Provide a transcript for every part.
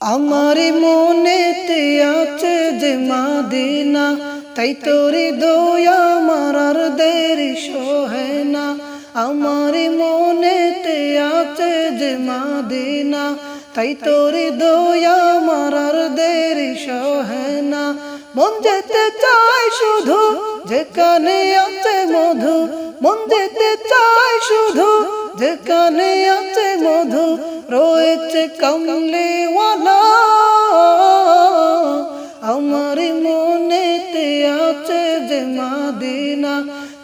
আমার মনেতে আছে যে মাদিনা, তাই তোরে দয়া আমার আর দেরি সহে না। আমার মনেতে আছে যে মাদিনা, তাই তোরে দয়া আমার আর দেরি সহে না। মন যেতে চায় শুধু যেখানে আছে মধু, মন যেতে চায় শুধু যেখানে আছে মধু, রয়েছে কমলিওয়ালা। আমার মনেতে আছে যে মাদিনা,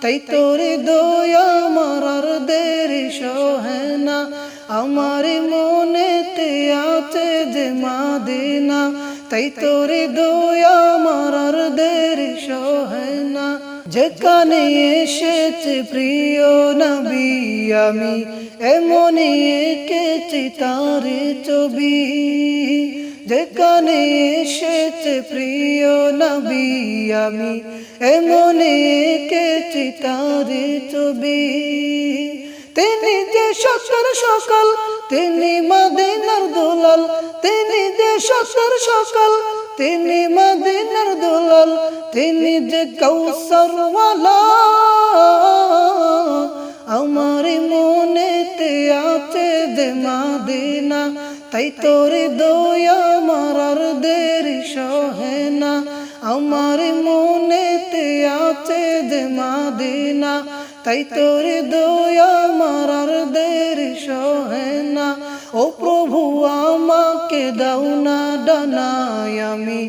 তাই তোরে দয়া আমার আর দেরি সহে না। আমার মনেতে আছে যে মাদিনা, তাই তোরে দয়া আমার আর দেরি সহে না। যেখানে এসেছে প্রিয় নবী আমি, এমনই এঁকেছি তারে ছবি। যেখানে এসেছে প্রিয় নবী আমি, এমনই এঁকেছি তারে ছবি। তিনি যে সকাল সকাল, তিনি মদিনার দুলাল, তিনি যে সকাল সকাল, তিনি মদিনার দুলাল, তিনি যে কৌসর ওয়ালা। আমার মনেতে আছে যে মাদিনা, তাই তোরে দয়া আমার আর দেরি সহে না। আমার মনেতে আছে যে মাদিনা, তাই তোরে দয়া আমার আর দেরি সহে না। ও প্রভু আমাকে দাও না ডানায়, আমি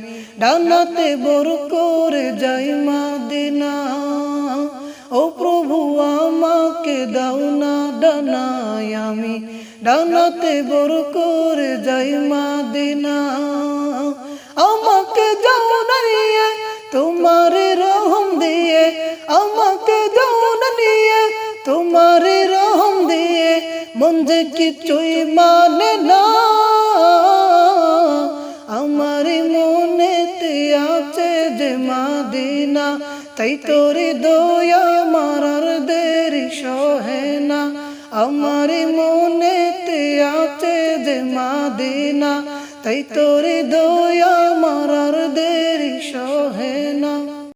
ডানাতে বর করে যাই মাদিনা। ও প্রভু আমাকে দাও না ডানায়, আমি ডানাতে বর করে যাই মাদিনা। আমাকে যাও না নিয়ে তোমার রহম দিয়ে, আমাকে যাও না নিয়ে তোমার রহম দিয়ে, মন যে কিছুই মানে না। আমার মনেতে আছে যে মাদিনা, তাই তোরে দয়া আমার আর দেরি সহে না। আমার মনেতে আছে যে মাদিনা, তাই তোরে দয়া আমার আর দেরি সহে না।